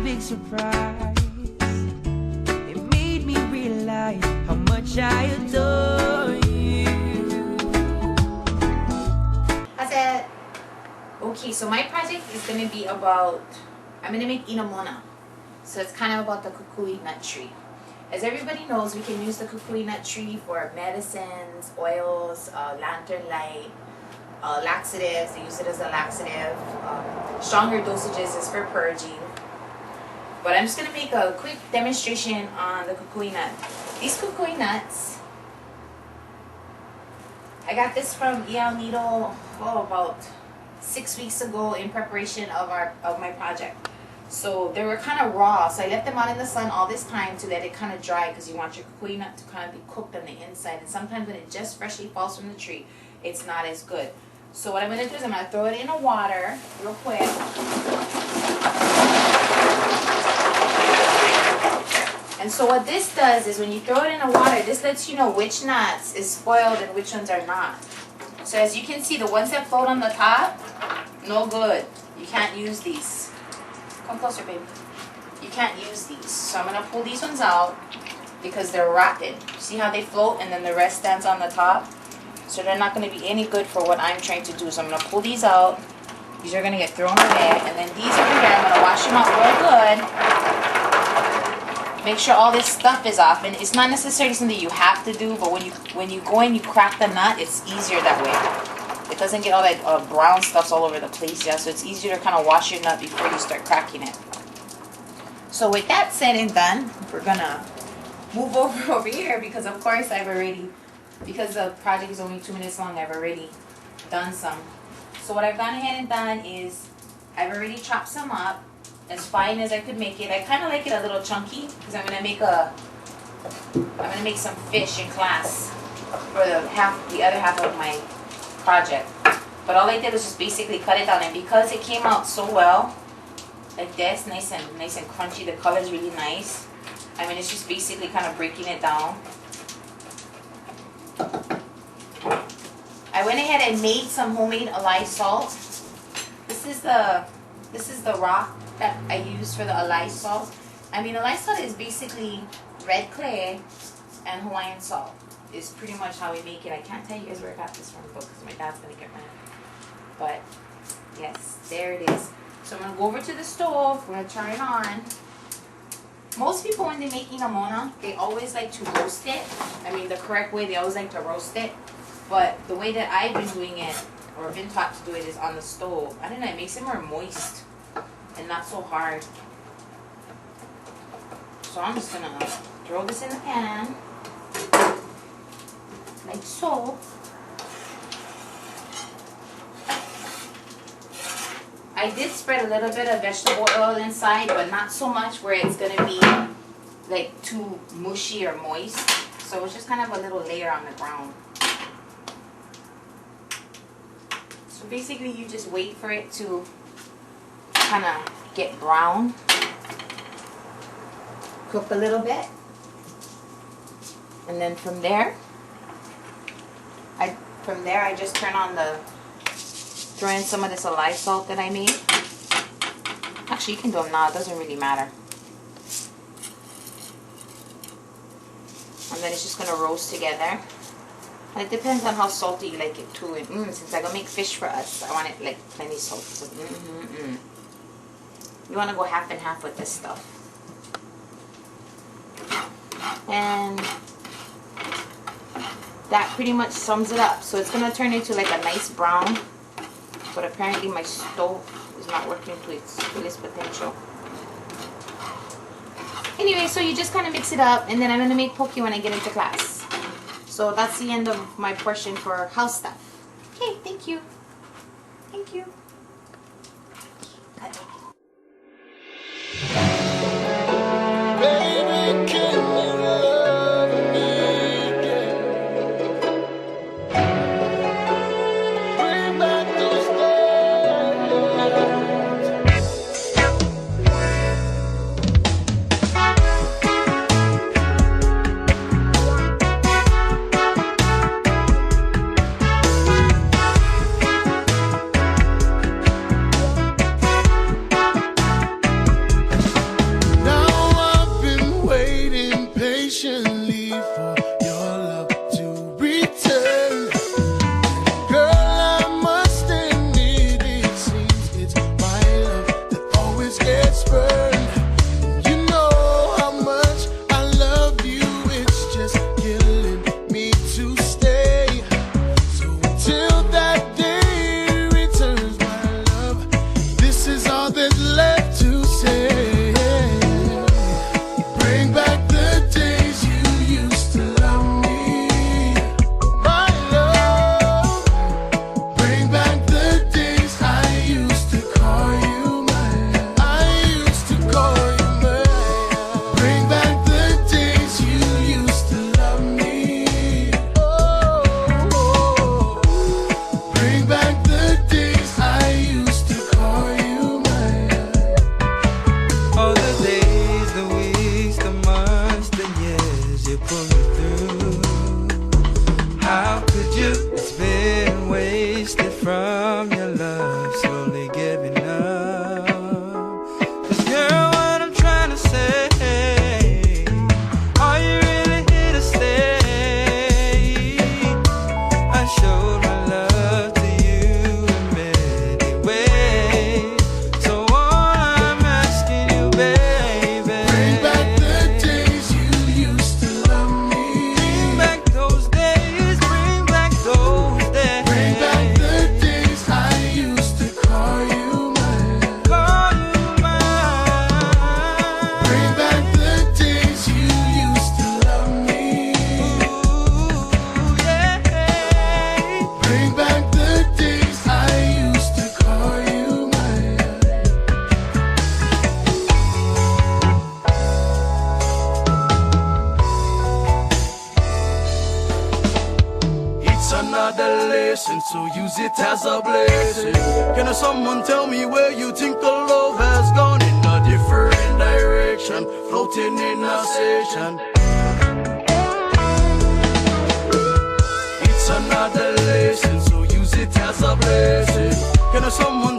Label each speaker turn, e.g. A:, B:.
A: big surprise. It made me realize how much I adore you.
B: I said, okay, so my project is going to be about, I'm going to make inamona. So it's kind of about the kukui nut tree. As everybody knows, we can use the kukui nut tree for medicines, oils, lantern light, laxatives. They use it as a laxative. Stronger dosages is for purging. But I'm just going to make a quick demonstration on the kukui nut. These kukui nuts, I got this from El Nido about 6 weeks ago in preparation of my project. So they were kind of raw, so I left them out in the sun all this time to let it kind of dry, because you want your kukui nut to kind of be cooked on the inside, and sometimes when it just freshly falls from the tree, it's not as good. So what I'm going to do is I'm going to throw it in the water real quick. And so what this does is when you throw it in the water, this lets you know which nuts is spoiled and which ones are not. So as you can see, the ones that float on the top, no good. You can't use these. Come closer, baby. You can't use these. So I'm going to pull these ones out because they're rotten. See how they float and then the rest stands on the top? So they're not going to be any good for what I'm trying to do. So I'm going to pull these out. These are going to get thrown away. And then these over here, I'm going to wash them out real good. Make sure all this stuff is off. And it's not necessarily something you have to do, but when you go in, you crack the nut, it's easier that way. It doesn't get all that brown stuff all over the place, yeah, so it's easier to kind of wash your nut before you start cracking it. So with that said and done, we're going to move over here because of course because the project is only 2 minutes long, I've already done some. So what I've gone ahead and done is I've already chopped some up as fine as I could make it. I kind of like it a little chunky because I'm going to make some fish in class for the other half of my project. But all I did was just basically cut it down, and because it came out so well like this, nice and crunchy, the color is really nice. I mean, it's just basically kind of breaking it down. I went ahead and made some homemade alai salt. This is the rock that I use for the alai salt. I mean, alai salt is basically red clay and Hawaiian salt. Is pretty much how we make it. I can't tell you guys where I got this from because my dad's going to get mad. But, yes, there it is. So I'm going to go over to the stove. We're going to turn it on. Most people, when they make inamona, they always like to roast it. I mean, the correct way, they always like to roast it. But the way that I've been doing it, or been taught to do it, is on the stove. I don't know, it makes it more moist and not so hard. So I'm just going to throw this in the pan. Like so. I did spread a little bit of vegetable oil inside, but not so much where it's going to be like too mushy or moist. So it's just kind of a little layer on the ground. So basically you just wait for it to kind of get brown. Cook a little bit. And then from there I just turn on throw in some of this alai salt that I made. Actually, you can do them now, it doesn't really matter. And then it's just going to roast together. And it depends on how salty you like it too. And since I'm going to make fish for us, I want it like plenty salty. So, you want to go half and half with this stuff. And that pretty much sums it up. So it's going to turn into like a nice brown. But apparently my stove is not working to its fullest potential. Anyway, so you just kind of mix it up, and then I'm going to make poke when I get into class. So that's the end of my portion for house stuff. Okay, thank you. Thank you. Cut.
C: another lesson, so use it as a blessing. Can someone tell me where you think the love has gone? In a different direction, floating in a session. It's another lesson, so use it as a blessing. Can someone